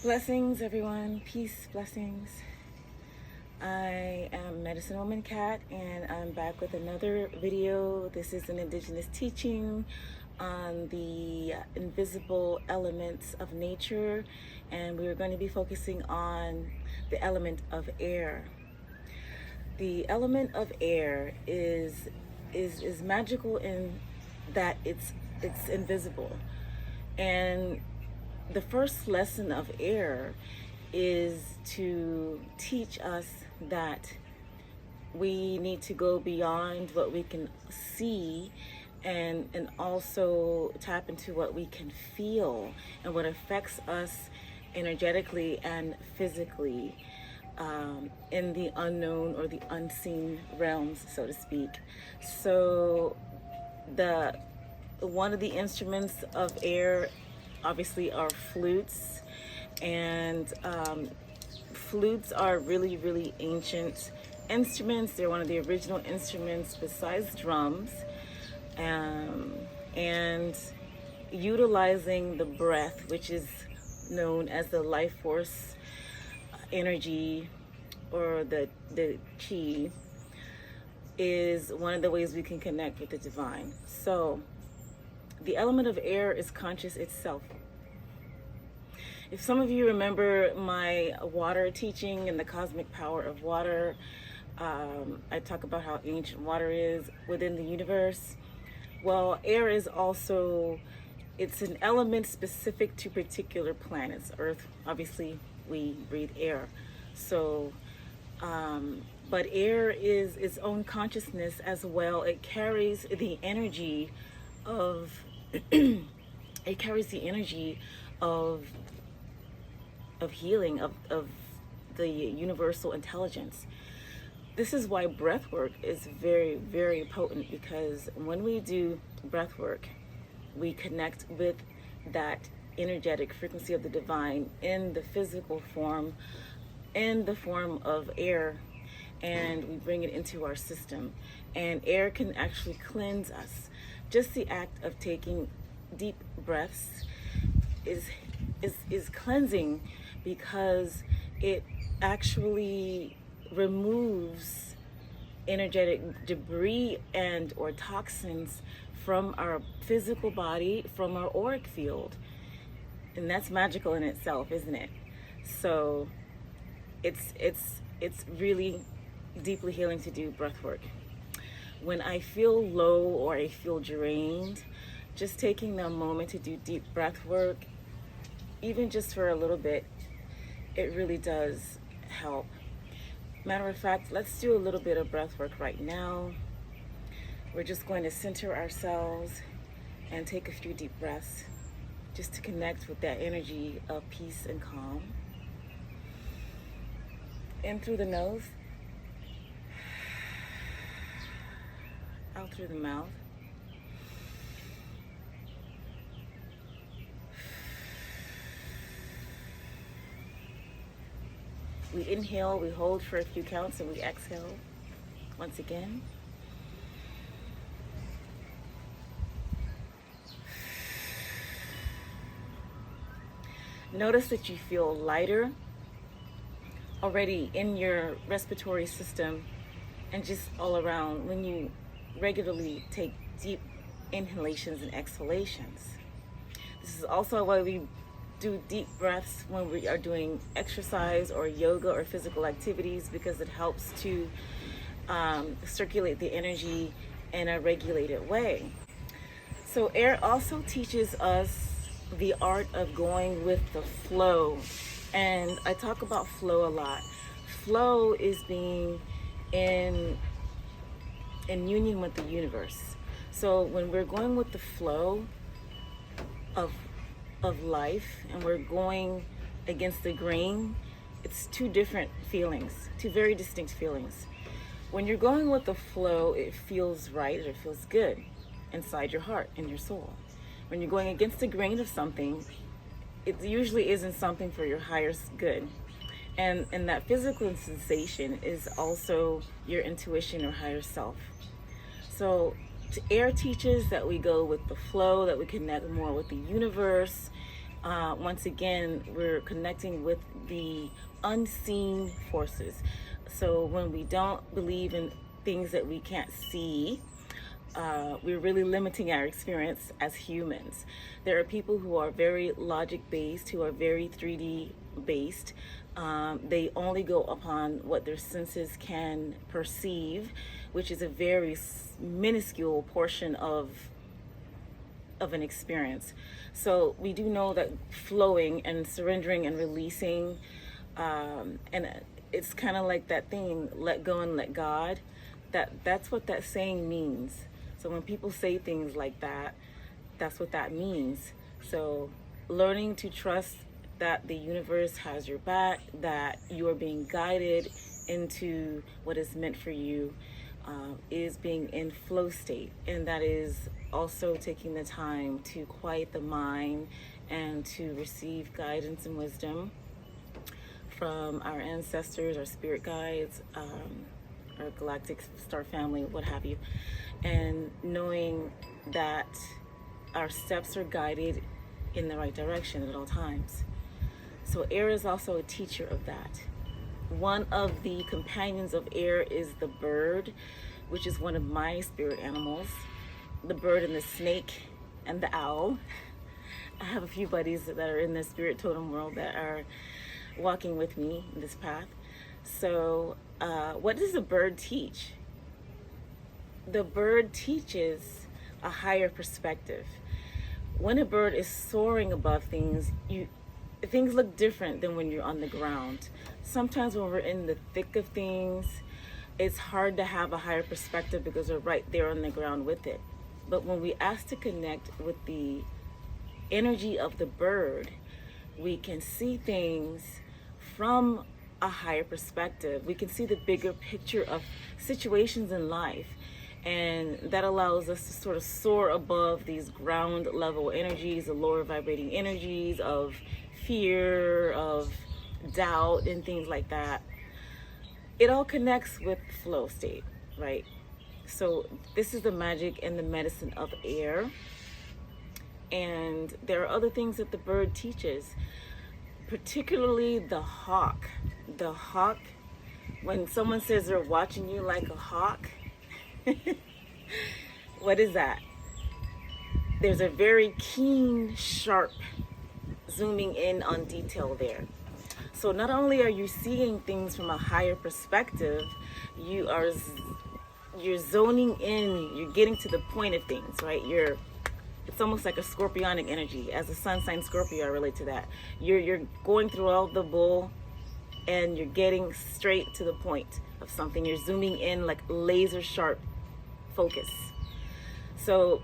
Blessings, everyone. Peace, blessings. I am Medicine Woman Cat, and I'm back with another video. This is an Indigenous teaching on the invisible elements of nature, and we're going to be focusing on the element of air. The element of air is magical in that it's invisible, and the first lesson of air is to teach us that we need to go beyond what we can see and also tap into what we can feel and what affects us energetically and physically in the unknown or the unseen realms, so to speak. So one of the instruments of air obviously are flutes, and flutes are really ancient instruments. They're one of the original instruments besides drums, and utilizing the breath, which is known as the life force energy or the chi, is one of the ways we can connect with the divine. So the element of air is conscious itself. If some of you remember my water teaching and the cosmic power of water, I talk about how ancient water is within the universe. Well, air is also, it's an element specific to particular planets. Earth, obviously, we breathe air. So, but air is its own consciousness as well. It carries the energy of it carries the energy of healing, of the universal intelligence. This is why breath work is very potent, because when we do breath work, we connect with that energetic frequency of the divine in the physical form, in the form of air, and we bring it into our system. And air can actually cleanse us. Just the act of taking deep breaths is cleansing, because it actually removes energetic debris and or toxins from our physical body, from our auric field. And that's magical in itself, isn't it? So it's really deeply healing to do breath work. When I feel low or I feel drained, just taking a moment to do deep breath work, even just for a little bit, it really does help. Matter of fact, let's do a little bit of breath work right now. We're just going to center ourselves and take a few deep breaths just to connect with that energy of peace and calm. In through the nose, out through the mouth. We inhale, we hold for a few counts, and we exhale once again. Notice that you feel lighter already in your respiratory system and just all around when you regularly take deep inhalations and exhalations. This is also why we do deep breaths when we are doing exercise or yoga or physical activities, because it helps to circulate the energy in a regulated way. So air also teaches us the art of going with the flow, and I talk about flow a lot. Flow is being in union with the universe. So when we're going with the flow of life and we're going against the grain, it's two different feelings, two very distinct feelings. When you're going with the flow, it feels right, it feels good inside your heart and your soul. When you're going against the grain of something, it usually isn't something for your highest good. And that physical sensation is also your intuition or higher self. So air teaches that we go with the flow, that we connect more with the universe, Once again, we're connecting with the unseen forces. So when we don't believe in things that we can't see, we're really limiting our experience as humans. There are people who are very logic based, who are very 3D based. They only go upon what their senses can perceive, which is a very minuscule portion of an experience. So we do know that flowing and surrendering and releasing, and it's kind of like that thing, let go and let God. That's what that saying means. So when people say things like that, that's what that means. So learning to trust that the universe has your back, that you are being guided into what is meant for you, is being in flow state. And that is also taking the time to quiet the mind and to receive guidance and wisdom from our ancestors, our spirit guides, our galactic star family, what have you. And knowing that our steps are guided in the right direction at all times. So air is also a teacher of that. One of the companions of air is the bird, which is one of my spirit animals. The bird and the snake and the owl. I have a few buddies that are in the spirit totem world that are walking with me in this path. So what does the bird teach? The bird teaches a higher perspective. When a bird is soaring above things, things look different than when you're on the ground. Sometimes when we're in the thick of things, it's hard to have a higher perspective because we're right there on the ground with it. But when we ask to connect with the energy of the bird, we can see things from a higher perspective. We can see the bigger picture of situations in life. And that allows us to sort of soar above these ground level energies, the lower vibrating energies of fear, of doubt, and things like that. It all connects with flow state, right? So this is the magic and the medicine of air. And there are other things that the bird teaches, particularly the hawk. The hawk, when someone says they're watching you like a hawk, what is that? There's a very keen, sharp zooming in on detail there. So not only are you seeing things from a higher perspective, you're zoning in, you're getting to the point of things, right? It's almost like a scorpionic energy. As a sun sign Scorpio, I relate to that. You're going through all the bull and you're getting straight to the point of something. You're zooming in like laser sharp focus. So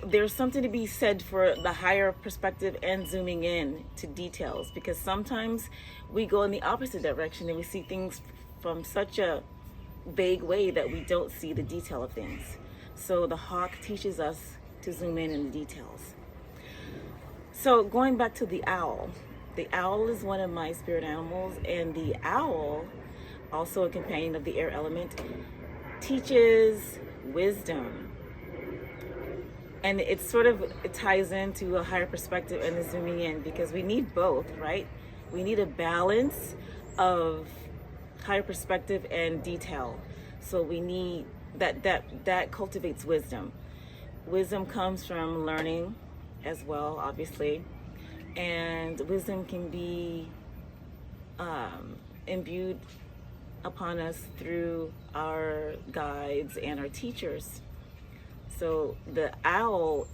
there's something to be said for the higher perspective and zooming in to details, because sometimes we go in the opposite direction and we see things from such a vague way that we don't see the detail of things. So the hawk teaches us to zoom in the details. So going back to the owl is one of my spirit animals, and the owl, also a companion of the air element, teaches wisdom. And it ties into a higher perspective and the zooming in, because we need both, right? We need a balance of higher perspective and detail. So we need that cultivates wisdom. Wisdom comes from learning as well, obviously. And wisdom can be imbued upon us through our guides and our teachers. So the owl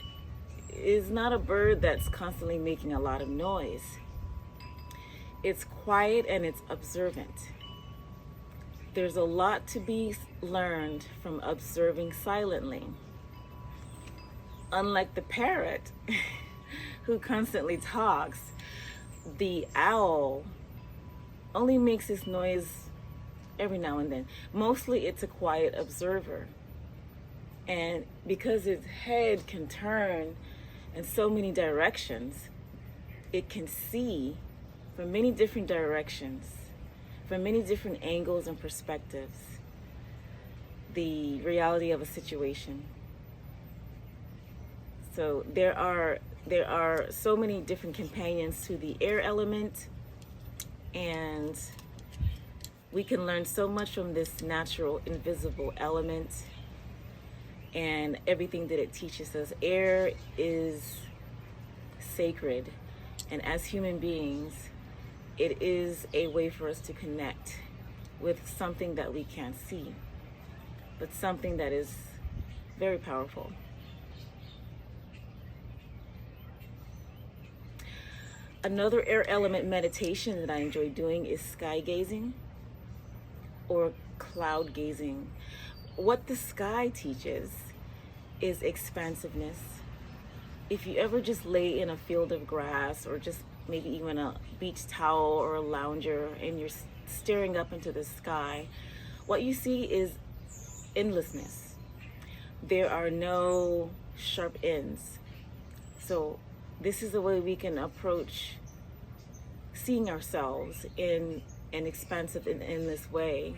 is not a bird that's constantly making a lot of noise. It's quiet and it's observant. There's a lot to be learned from observing silently. Unlike the parrot, who constantly talks, the owl only makes its noise every now and then. Mostly it's a quiet observer. And because its head can turn in so many directions, it can see from many different directions, from many different angles and perspectives, the reality of a situation. So there are There are so many different companions to the air element, and we can learn so much from this natural, invisible element and everything that it teaches us. Air is sacred, and as human beings, it is a way for us to connect with something that we can't see, but something that is very powerful. Another air element meditation that I enjoy doing is sky gazing or cloud gazing. What the sky teaches is expansiveness. If you ever just lay in a field of grass or just maybe even a beach towel or a lounger and you're staring up into the sky, what you see is endlessness. There are no sharp ends. So this is the way we can approach seeing ourselves in an expansive and endless way.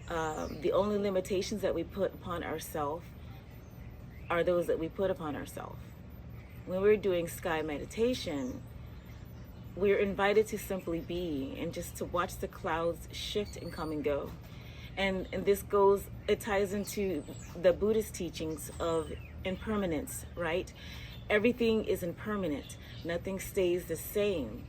The only limitations that we put upon ourselves are those that we put upon ourselves. When we're doing sky meditation, we're invited to simply be and just to watch the clouds shift and come and go. And it ties into the Buddhist teachings of impermanence, right? Everything is impermanent. Nothing stays the same.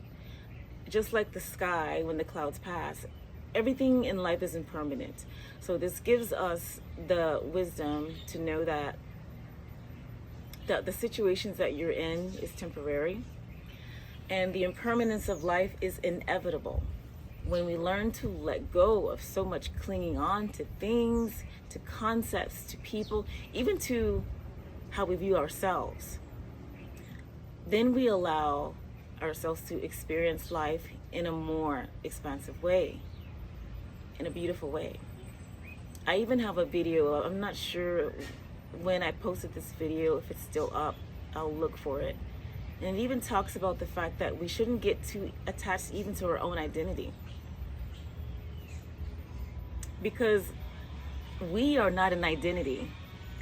Just like the sky when the clouds pass, everything in life is impermanent. So this gives us the wisdom to know that the situations that you're in is temporary, and the impermanence of life is inevitable. When we learn to let go of so much clinging on to things, to concepts, to people, even to how we view ourselves, then we allow ourselves to experience life in a more expansive way, in a beautiful way. I even have a video. I'm not sure when I posted this video, if it's still up. I'll look for it. And it even talks about the fact that we shouldn't get too attached even to our own identity, because we are not an identity.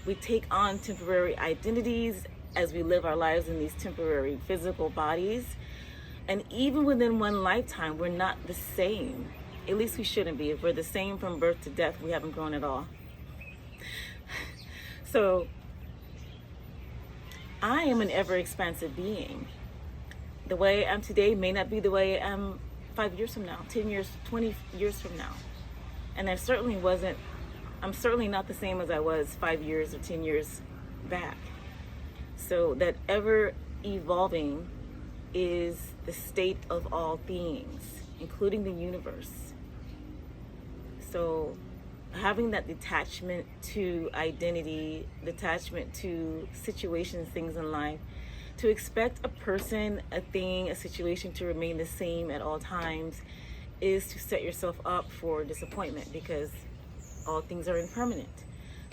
We take on temporary identities as we live our lives in these temporary physical bodies. And even within one lifetime, we're not the same. At least we shouldn't be. If we're the same from birth to death, we haven't grown at all. So I am an ever expansive being. The way I am today may not be the way I am 5 years from now, 10 years, 20 years from now. And I'm certainly not the same as I was 5 years or 10 years back. So that ever evolving is the state of all things, including the universe. So having that detachment to identity, detachment to situations, things in life, to expect a person, a thing, a situation to remain the same at all times is to set yourself up for disappointment, because all things are impermanent.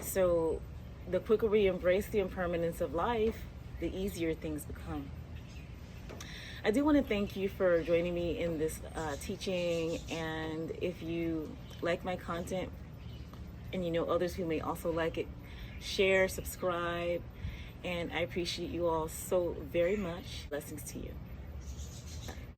So the quicker we embrace the impermanence of life, the easier things become. I do want to thank you for joining me in this teaching, and if you like my content and you know others who may also like it, share, subscribe, and I appreciate you all so very much. Blessings to you.